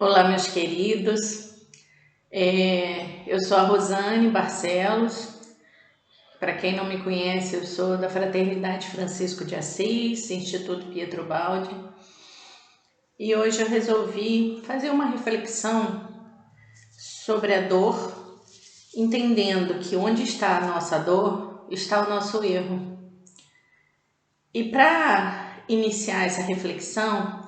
Olá, meus queridos. Eu sou a Rosane Barcelos. Para quem não me conhece, eu sou da Fraternidade Francisco de Assis, Instituto Pietro Baldi. E hoje eu resolvi fazer uma reflexão sobre a dor, entendendo que onde está a nossa dor, está o nosso erro. E para iniciar essa reflexão,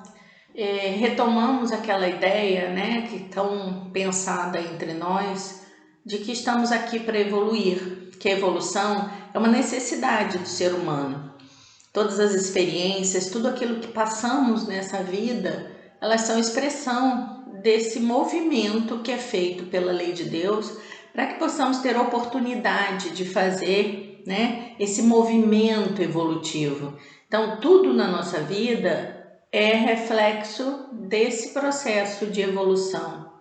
retomamos aquela ideia, né, que tão pensada entre nós, de que estamos aqui para evoluir, que a evolução é uma necessidade do ser humano. Todas as experiências, tudo aquilo que passamos nessa vida, elas são expressão desse movimento que é feito pela lei de Deus, para que possamos ter a oportunidade de fazer, né, esse movimento evolutivo. Então, tudo na nossa vida é reflexo desse processo de evolução.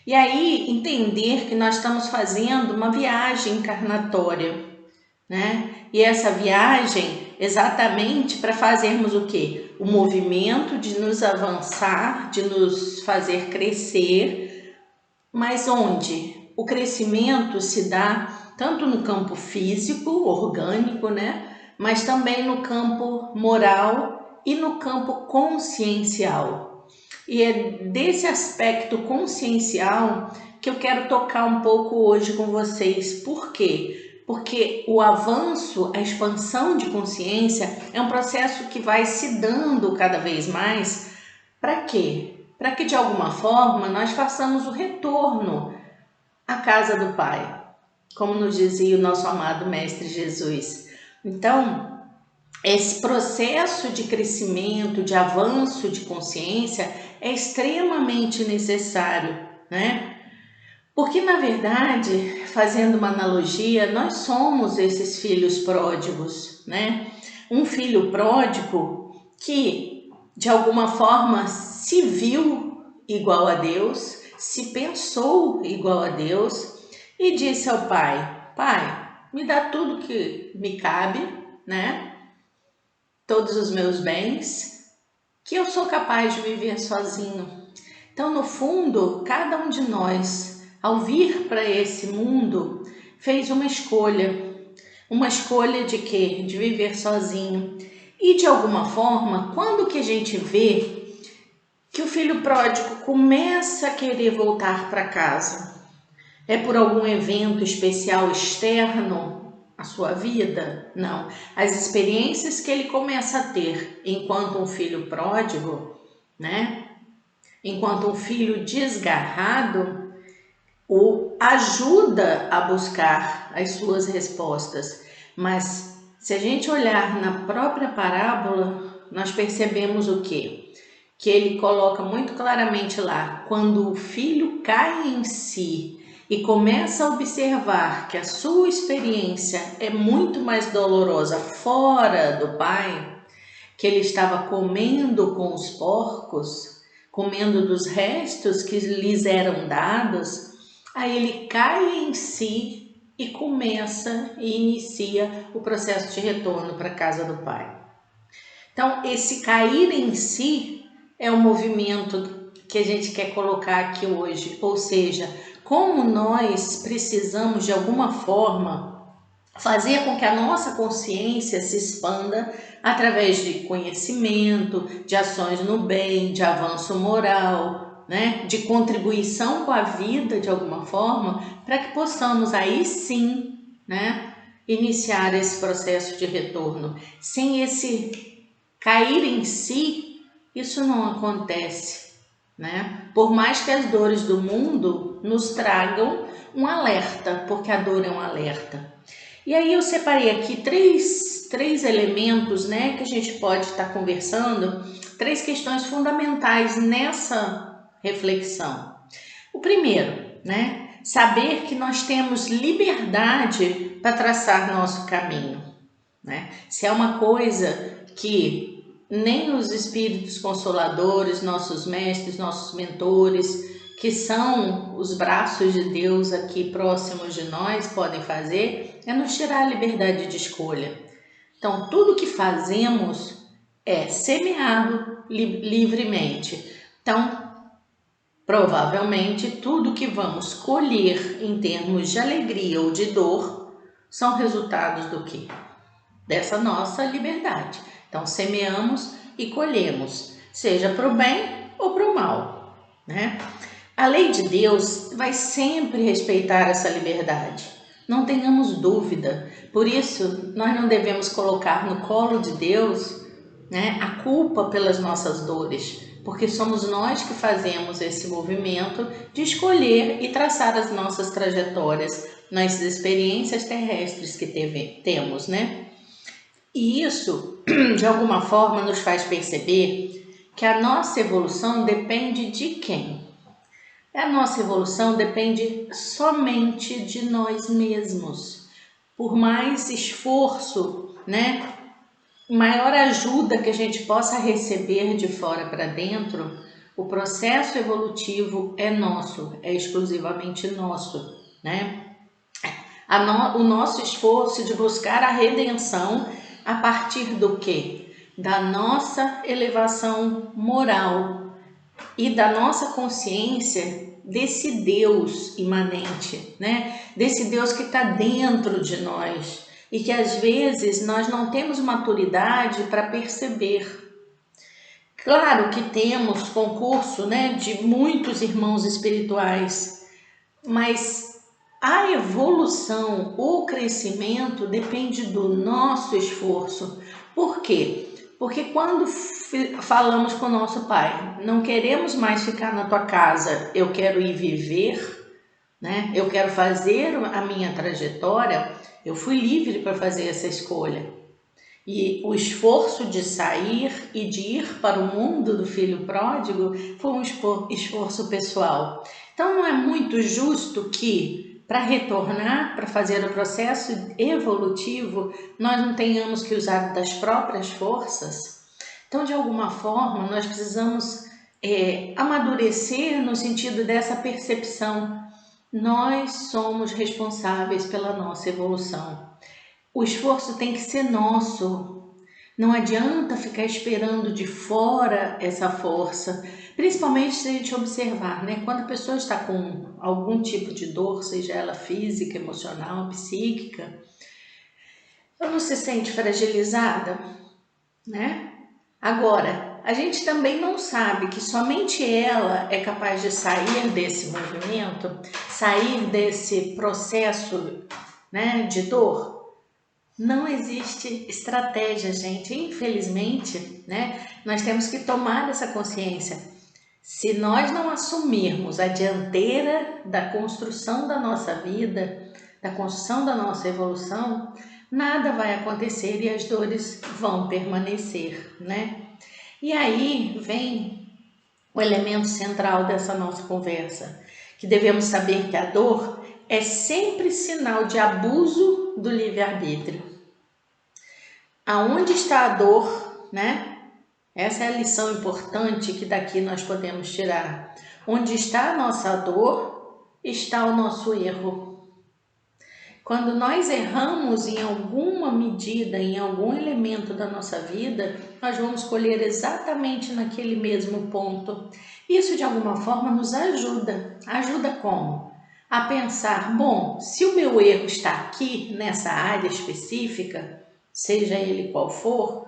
E aí, entender que nós estamos fazendo uma viagem encarnatória, né? E essa viagem exatamente para fazermos o quê? O movimento de nos avançar, de nos fazer crescer, mas onde? O crescimento se dá tanto no campo físico, orgânico, né? Mas também no campo moral e no campo consciencial. E é desse aspecto consciencial que eu quero tocar um pouco hoje com vocês. Por quê? Porque o avanço, a expansão de consciência é um processo que vai se dando cada vez mais. Para quê? Para que de alguma forma nós façamos o retorno à casa do Pai, como nos dizia o nosso amado Mestre Jesus. Então, esse processo de crescimento, de avanço de consciência é extremamente necessário, né? Porque, na verdade, fazendo uma analogia, nós somos esses filhos pródigos, né? Um filho pródigo que, de alguma forma, se viu igual a Deus, se pensou igual a Deus e disse ao pai: Pai, me dá tudo que me cabe, né? Todos os meus bens, que eu sou capaz de viver sozinho. Então, no fundo, cada um de nós, ao vir para esse mundo, fez uma escolha de quê? De viver sozinho. E de alguma forma, quando que a gente vê que o filho pródigo começa a querer voltar para casa? É por algum evento especial externo à sua vida? Não. As experiências que ele começa a ter enquanto um filho pródigo, né? Enquanto um filho desgarrado, o ajuda a buscar as suas respostas. Mas se a gente olhar na própria parábola, nós percebemos o quê? Que ele coloca muito claramente lá, quando o filho cai em si e começa a observar que a sua experiência é muito mais dolorosa fora do pai, que ele estava comendo com os porcos, comendo dos restos que lhes eram dados, aí ele cai em si e começa e inicia o processo de retorno para a casa do pai. Então, esse cair em si é o movimento que a gente quer colocar aqui hoje, ou seja, como nós precisamos de alguma forma fazer com que a nossa consciência se expanda através de conhecimento, de ações no bem, de avanço moral, né? De contribuição com a vida de alguma forma, para que possamos aí sim, né? Iniciar esse processo de retorno. Sem esse cair em si, isso não acontece, né? Por mais que as dores do mundo nos tragam um alerta, porque a dor é um alerta. E aí eu separei aqui três elementos, né, que a gente pode estar conversando, três questões fundamentais nessa reflexão. O primeiro, né, saber que nós temos liberdade para traçar nosso caminho, né? Se é uma coisa que nem os espíritos consoladores, nossos mestres, nossos mentores, que são os braços de Deus aqui próximos de nós, podem fazer, é nos tirar a liberdade de escolha. Então, tudo que fazemos é semeado livremente. Então, Provavelmente tudo que vamos colher em termos de alegria ou de dor são resultados do quê? Dessa nossa liberdade. Então, semeamos e colhemos, seja para o bem ou para o mal, né? A lei de Deus vai sempre respeitar essa liberdade. Não tenhamos dúvida. Por isso, nós não devemos colocar no colo de Deus, né, a culpa pelas nossas dores, porque somos nós que fazemos esse movimento de escolher e traçar as nossas trajetórias nas experiências terrestres que temos, né? E isso, de alguma forma, nos faz perceber que a nossa evolução depende de quem? A nossa evolução depende somente de nós mesmos. Por mais esforço, né, maior ajuda que a gente possa receber de fora para dentro, o processo evolutivo é nosso, é exclusivamente nosso, né? O nosso esforço de buscar a redenção a partir do quê? Da nossa elevação moral e da nossa consciência desse Deus imanente, né? Desse Deus que está dentro de nós e que às vezes nós não temos maturidade para perceber. Claro que temos concurso, né, de muitos irmãos espirituais, mas a evolução, o crescimento depende do nosso esforço. Por quê? Porque quando falamos com o nosso pai, não queremos mais ficar na tua casa, eu quero ir viver, né? Eu quero fazer a minha trajetória, eu fui livre para fazer essa escolha. E o esforço de sair e de ir para o mundo do filho pródigo foi um esforço pessoal. Então não é muito justo que, para retornar, para fazer o processo evolutivo, nós não tenhamos que usar das próprias forças. Então, de alguma forma, nós precisamos amadurecer no sentido dessa percepção. Nós somos responsáveis pela nossa evolução. O esforço tem que ser nosso. Não adianta ficar esperando de fora essa força, principalmente se a gente observar, né? Quando a pessoa está com algum tipo de dor, seja ela física, emocional, psíquica, ela não se sente fragilizada, né? Agora, a gente também não sabe que somente ela é capaz de sair desse movimento, sair desse processo, né, de dor. Não existe estratégia, gente. Infelizmente, né, nós temos que tomar essa consciência. Se nós não assumirmos a dianteira da construção da nossa vida, da construção da nossa evolução, nada vai acontecer e as dores vão permanecer, né? E aí vem o elemento central dessa nossa conversa, que devemos saber que a dor é sempre sinal de abuso do livre-arbítrio. Aonde está a dor, né? Essa é a lição importante que daqui nós podemos tirar. Onde está a nossa dor, está o nosso erro. Quando nós erramos em alguma medida, em algum elemento da nossa vida, nós vamos colher exatamente naquele mesmo ponto. Isso de alguma forma nos ajuda. Ajuda como? A pensar, bom, se o meu erro está aqui, nessa área específica, seja ele qual for,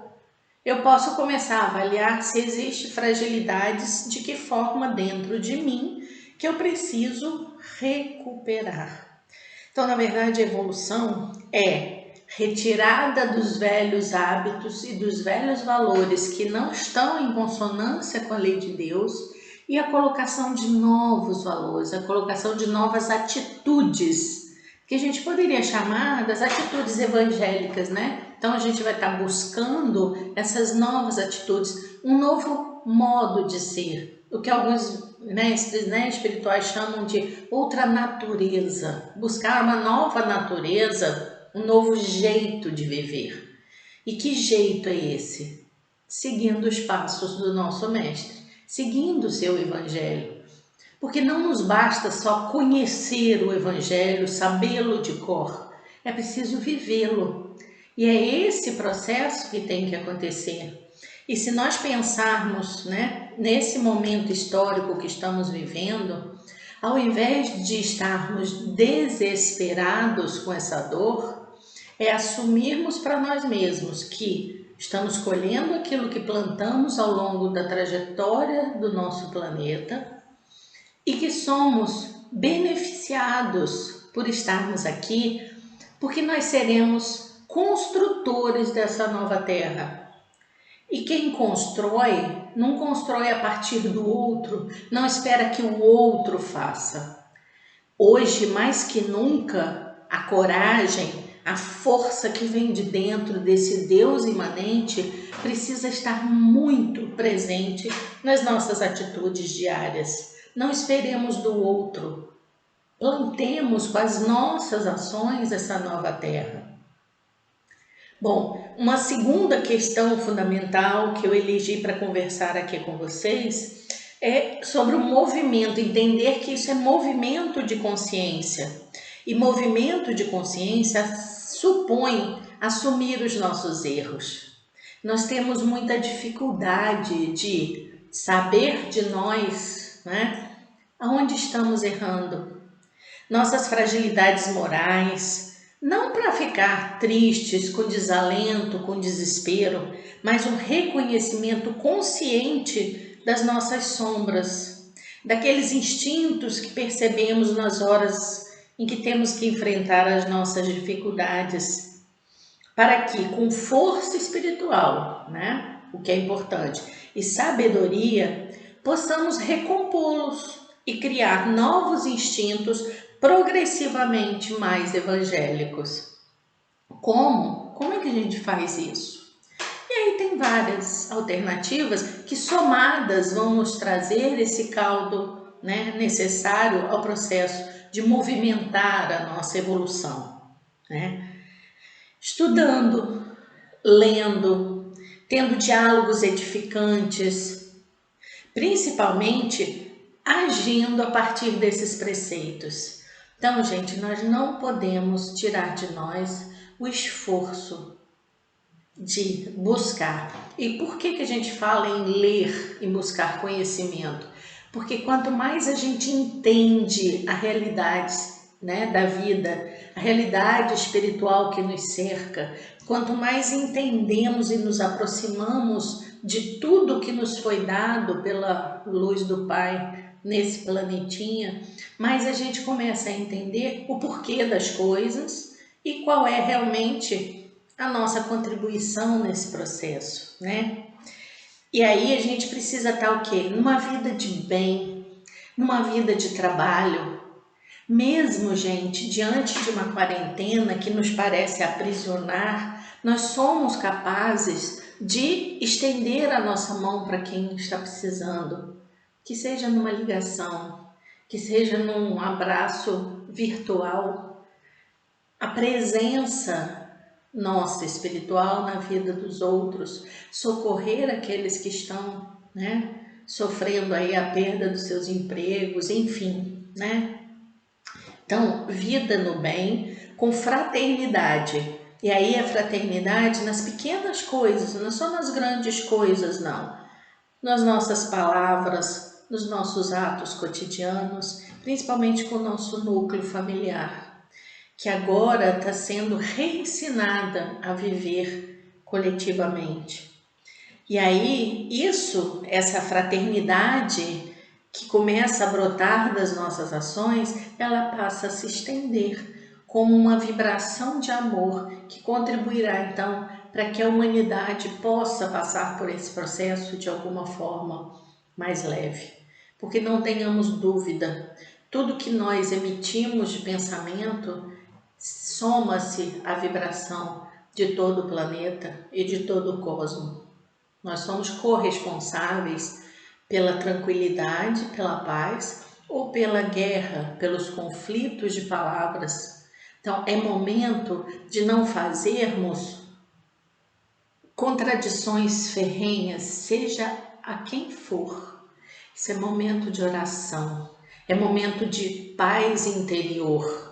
eu posso começar a avaliar se existe fragilidades, de que forma dentro de mim que eu preciso recuperar. Então, na verdade, a evolução é retirada dos velhos hábitos e dos velhos valores que não estão em consonância com a lei de Deus e a colocação de novos valores, a colocação de novas atitudes, que a gente poderia chamar das atitudes evangélicas, né? Então, a gente vai estar buscando essas novas atitudes, um novo modo de ser, o que alguns mestres, né, espirituais chamam de outra natureza, buscar uma nova natureza, um novo jeito de viver. E que jeito é esse? Seguindo os passos do nosso mestre, seguindo o seu evangelho. Porque não nos basta só conhecer o evangelho, sabê-lo de cor, é preciso vivê-lo. E é esse processo que tem que acontecer. E se nós pensarmos, né, nesse momento histórico que estamos vivendo, ao invés de estarmos desesperados com essa dor, é assumirmos para nós mesmos que estamos colhendo aquilo que plantamos ao longo da trajetória do nosso planeta e que somos beneficiados por estarmos aqui, porque nós seremos construtores dessa nova terra. E quem constrói, não constrói a partir do outro, não espera que o outro faça. Hoje, mais que nunca, a coragem, a força que vem de dentro desse Deus imanente precisa estar muito presente nas nossas atitudes diárias. Não esperemos do outro. Plantemos com as nossas ações essa nova terra. Bom, uma segunda questão fundamental que eu elegi para conversar aqui com vocês é sobre o movimento, entender que isso é movimento de consciência. E movimento de consciência supõe assumir os nossos erros. Nós temos muita dificuldade de saber de nós, né, aonde estamos errando. Nossas fragilidades morais, não para ficar tristes, com desalento, com desespero, mas um reconhecimento consciente das nossas sombras, daqueles instintos que percebemos nas horas em que temos que enfrentar as nossas dificuldades, para que com força espiritual, né, o que é importante, e sabedoria, possamos recompô-los e criar novos instintos progressivamente mais evangélicos. Como? Como é que a gente faz isso? E aí tem várias alternativas que somadas vão nos trazer esse caldo, né, necessário ao processo de movimentar a nossa evolução, né? Estudando, lendo, tendo diálogos edificantes, principalmente agindo a partir desses preceitos. Então, gente, nós não podemos tirar de nós o esforço de buscar. E por que a gente fala em ler e buscar conhecimento? Porque quanto mais a gente entende a realidade, né, da vida, a realidade espiritual que nos cerca, quanto mais entendemos e nos aproximamos de tudo que nos foi dado pela luz do Pai nesse planetinha, mais a gente começa a entender o porquê das coisas e qual é realmente a nossa contribuição nesse processo, né? E aí a gente precisa estar o quê? Numa vida de bem, numa vida de trabalho. Mesmo, gente, diante de uma quarentena que nos parece aprisionar, nós somos capazes de estender a nossa mão para quem está precisando. Que seja numa ligação, que seja num abraço virtual. A presença nossa espiritual na vida dos outros, socorrer aqueles que estão, né, sofrendo aí a perda dos seus empregos, enfim, né? Então, vida no bem, com fraternidade. E aí a fraternidade nas pequenas coisas, não é só nas grandes coisas, não. Nas nossas palavras, nos nossos atos cotidianos, principalmente com o nosso núcleo familiar, que agora está sendo reensinada a viver coletivamente. E aí, essa fraternidade que começa a brotar das nossas ações, ela passa a se estender como uma vibração de amor que contribuirá então para que a humanidade possa passar por esse processo de alguma forma mais leve. Porque não tenhamos dúvida, tudo que nós emitimos de pensamento soma-se à vibração de todo o planeta e de todo o cosmos. Nós somos corresponsáveis pela tranquilidade, pela paz ou pela guerra, pelos conflitos de palavras. Então, é momento de não fazermos contradições ferrenhas, seja a quem for. Isso é momento de oração, é momento de paz interior,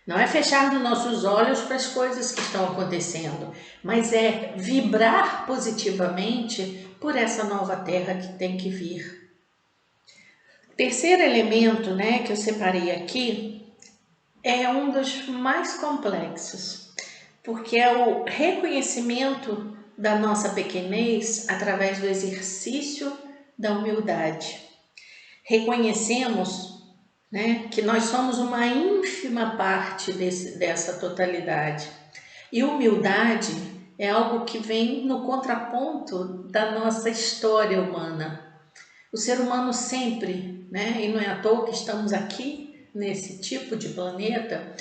Não é fechar os nossos olhos para as coisas que estão acontecendo, mas é vibrar positivamente por essa nova terra que tem que vir. Terceiro elemento, né, que eu separei aqui, é um dos mais complexos, porque é o reconhecimento da nossa pequenez através do exercício da humildade. Reconhecemos, né, que nós somos uma ínfima parte dessa totalidade. E humildade é algo que vem no contraponto da nossa história humana. O ser humano sempre, né, e não é à toa que estamos aqui nesse tipo de planeta,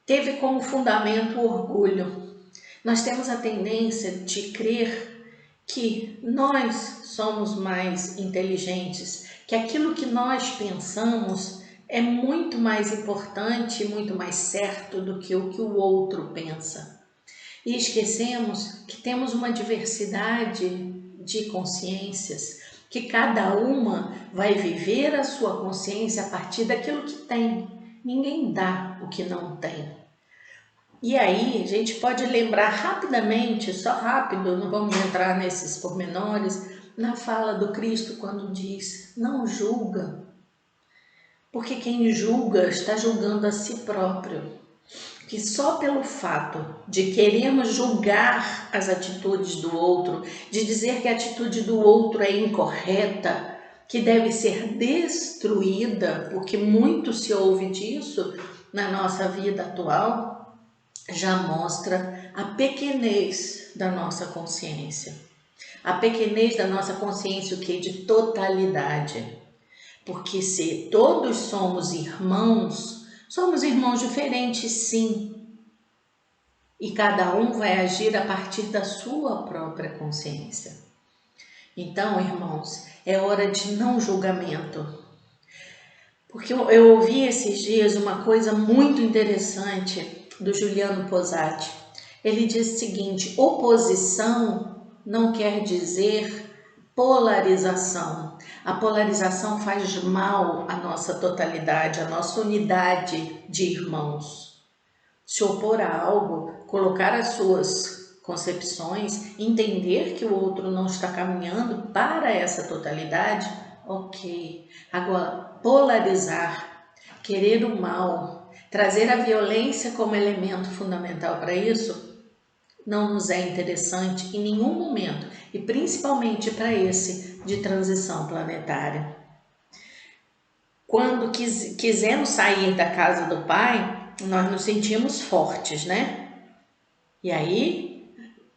teve como fundamento o orgulho. Nós temos a tendência de crer que nós somos mais inteligentes, que aquilo que nós pensamos é muito mais importante, muito mais certo do que o outro pensa. E esquecemos que temos uma diversidade de consciências, que cada uma vai viver a sua consciência a partir daquilo que tem. Ninguém dá o que não tem. E aí, a gente pode lembrar rapidamente, só rápido, não vamos entrar nesses pormenores, na fala do Cristo quando diz, não julga, porque quem julga está julgando a si próprio. Que só pelo fato de querermos julgar as atitudes do outro, de dizer que a atitude do outro é incorreta, que deve ser destruída, porque muito se ouve disso na nossa vida atual, já mostra a pequenez da nossa consciência. A pequenez da nossa consciência, o que? De totalidade. Porque se todos somos irmãos diferentes, sim. E cada um vai agir a partir da sua própria consciência. Então, irmãos, é hora de não julgamento. Porque eu ouvi esses dias uma coisa muito interessante do Juliano Posati. Ele diz o seguinte: oposição não quer dizer polarização. A polarização faz mal à nossa totalidade, à nossa unidade de irmãos. Se opor a algo, colocar as suas concepções, entender que o outro não está caminhando para essa totalidade, ok. Agora, polarizar, querer o mal, trazer a violência como elemento fundamental para isso, não nos é interessante em nenhum momento, e principalmente para esse de transição planetária. Quando quisemos sair da casa do Pai, nós nos sentimos fortes, né? E aí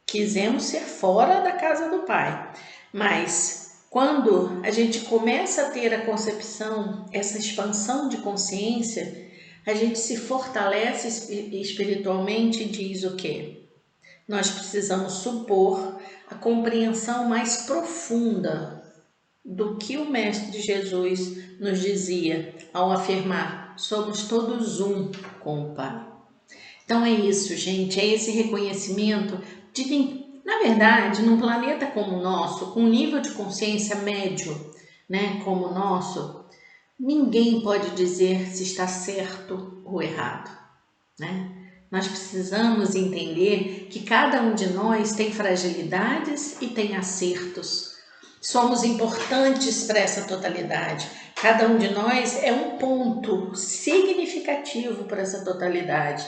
quisemos ser fora da casa do Pai. Mas quando a gente começa a ter a concepção, essa expansão de consciência, a gente se fortalece espiritualmente e diz o quê? Nós precisamos supor a compreensão mais profunda do que o Mestre Jesus nos dizia ao afirmar: somos todos um com o Pai. Então é isso, gente, é esse reconhecimento de que, na verdade, num planeta como o nosso, com um nível de consciência médio, né, como o nosso, ninguém pode dizer se está certo ou errado, né? Nós precisamos entender que cada um de nós tem fragilidades e tem acertos. Somos importantes para essa totalidade. Cada um de nós é um ponto significativo para essa totalidade.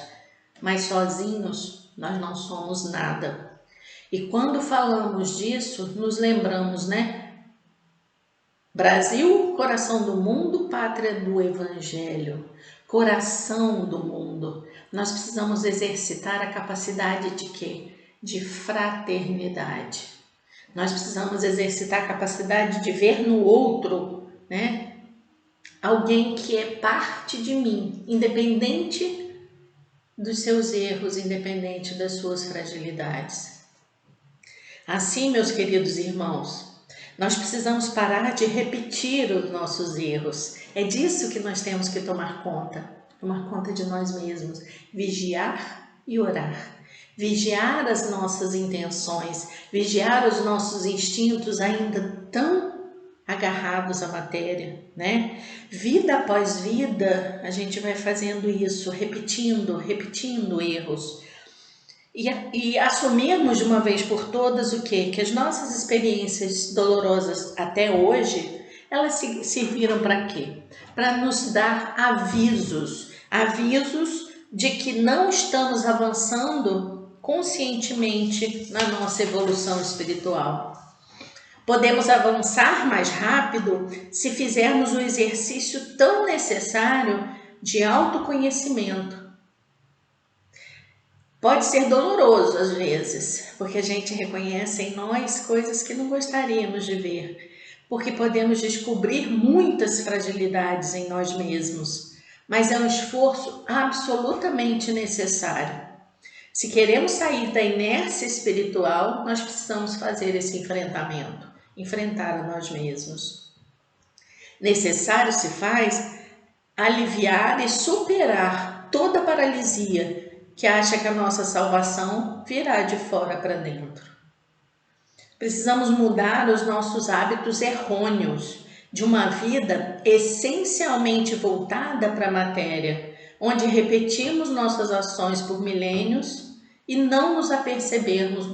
Mas sozinhos nós não somos nada. E quando falamos disso, nos lembramos, né? Brasil, coração do mundo, pátria do Evangelho, coração do mundo. Nós precisamos exercitar a capacidade de quê? De fraternidade. Nós precisamos exercitar a capacidade de ver no outro, né? Alguém que é parte de mim, independente dos seus erros, independente das suas fragilidades. Assim, meus queridos irmãos, nós precisamos parar de repetir os nossos erros. É disso que nós temos que tomar conta de nós mesmos, vigiar e orar. Vigiar as nossas intenções, vigiar os nossos instintos ainda tão agarrados à matéria, né? Vida após vida, a gente vai fazendo isso, repetindo erros. E assumirmos de uma vez por todas o quê? Que as nossas experiências dolorosas até hoje, elas serviram para quê? Para nos dar avisos de que não estamos avançando conscientemente na nossa evolução espiritual. Podemos avançar mais rápido se fizermos o exercício tão necessário de autoconhecimento. Pode ser doloroso às vezes, porque a gente reconhece em nós coisas que não gostaríamos de ver, porque podemos descobrir muitas fragilidades em nós mesmos, mas é um esforço absolutamente necessário. Se queremos sair da inércia espiritual, nós precisamos fazer esse enfrentamento, enfrentar a nós mesmos. Necessário se faz aliviar e superar toda a paralisia que acha que a nossa salvação virá de fora para dentro. Precisamos mudar os nossos hábitos errôneos de uma vida essencialmente voltada para a matéria, onde repetimos nossas ações por milênios e não nos apercebemos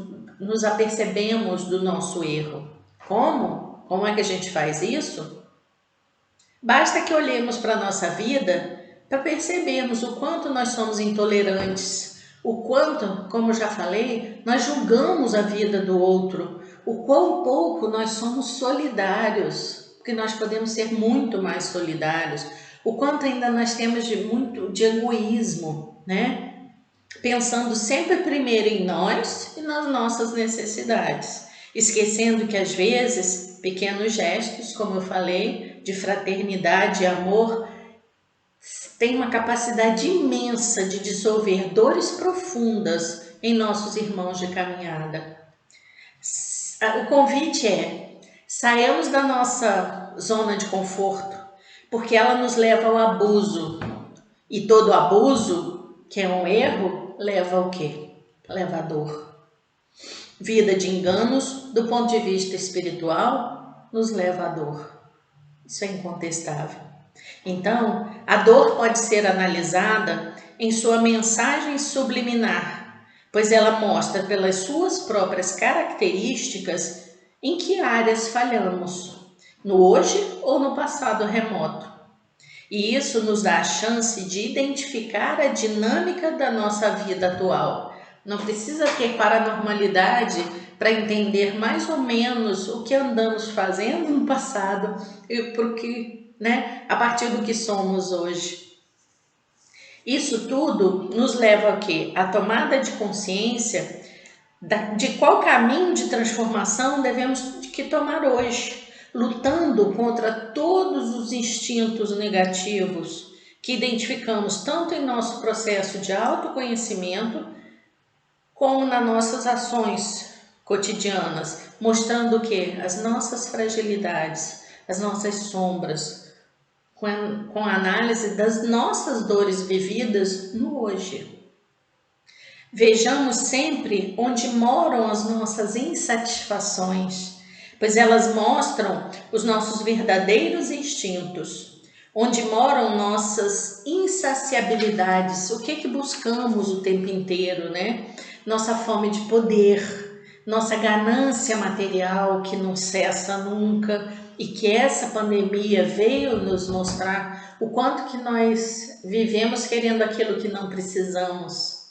do nosso erro. Como? Como é que a gente faz isso? Basta que olhemos para a nossa vida para percebermos o quanto nós somos intolerantes, o quanto, como já falei, nós julgamos a vida do outro, o quão pouco nós somos solidários, porque nós podemos ser muito mais solidários, o quanto ainda nós temos muito de egoísmo, né? Pensando sempre primeiro em nós e nas nossas necessidades, esquecendo que às vezes pequenos gestos, como eu falei, de fraternidade e amor, têm uma capacidade imensa de dissolver dores profundas em nossos irmãos de caminhada. O convite é: saiamos da nossa zona de conforto, porque ela nos leva ao abuso. E todo abuso, que é um erro, leva ao quê? Leva à dor. Vida de enganos, do ponto de vista espiritual, nos leva à dor. Isso é incontestável. Então, a dor pode ser analisada em sua mensagem subliminar, pois ela mostra pelas suas próprias características em que áreas falhamos, no hoje ou no passado remoto. E isso nos dá a chance de identificar a dinâmica da nossa vida atual. Não precisa ter paranormalidade para entender mais ou menos o que andamos fazendo no passado e porque, a partir do que somos hoje. Isso tudo nos leva a quê? A tomada de consciência de qual caminho de transformação devemos que tomar hoje, lutando contra todos os instintos negativos que identificamos tanto em nosso processo de autoconhecimento como nas nossas ações cotidianas, mostrando que as nossas fragilidades, as nossas sombras, com a análise das nossas dores vividas no hoje. Vejamos sempre onde moram as nossas insatisfações, pois elas mostram os nossos verdadeiros instintos, onde moram nossas insaciabilidades, o que buscamos o tempo inteiro, Nossa fome de poder, nossa ganância material que não cessa nunca e que essa pandemia veio nos mostrar o quanto que nós vivemos querendo aquilo que não precisamos.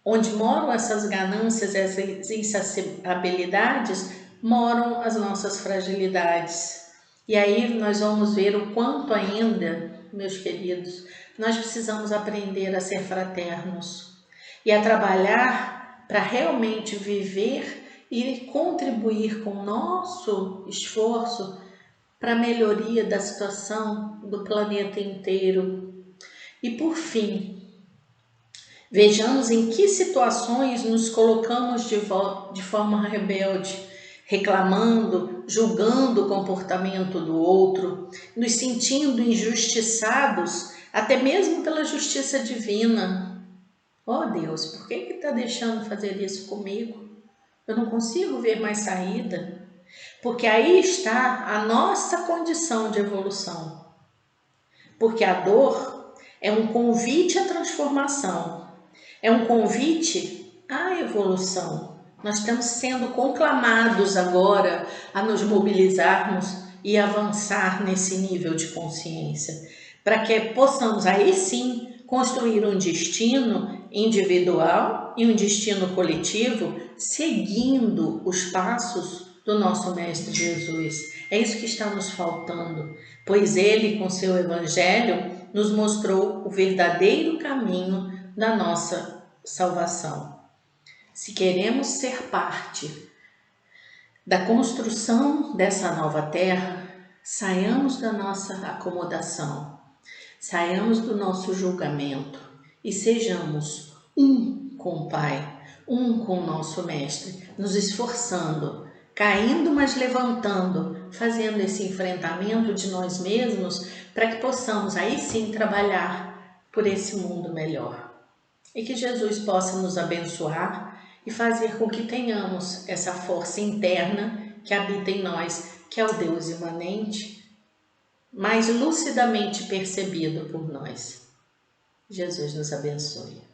Onde moram essas ganâncias, essas insaciabilidades, moram as nossas fragilidades. E aí nós vamos ver o quanto ainda, meus queridos, nós precisamos aprender a ser fraternos e a trabalhar para realmente viver e contribuir com o nosso esforço para a melhoria da situação do planeta inteiro. E por fim, vejamos em que situações nos colocamos de forma rebelde, reclamando, julgando o comportamento do outro, nos sentindo injustiçados, até mesmo pela justiça divina. Oh Deus, por que está deixando fazer isso comigo? Eu não consigo ver mais saída. Porque aí está a nossa condição de evolução. Porque a dor é um convite à transformação, é um convite à evolução. Nós estamos sendo conclamados agora a nos mobilizarmos e avançar nesse nível de consciência, para que possamos aí sim construir um destino individual e um destino coletivo, seguindo os passos do nosso Mestre Jesus. É isso que está nos faltando, pois ele, com seu Evangelho, nos mostrou o verdadeiro caminho da nossa salvação. Se queremos ser parte da construção dessa nova terra, saiamos da nossa acomodação, saiamos do nosso julgamento e sejamos um com o Pai, um com o nosso Mestre, nos esforçando, caindo, mas levantando, fazendo esse enfrentamento de nós mesmos para que possamos aí sim trabalhar por esse mundo melhor. E que Jesus possa nos abençoar e fazer com que tenhamos essa força interna que habita em nós, que é o Deus imanente, mais lucidamente percebido por nós. Jesus nos abençoe.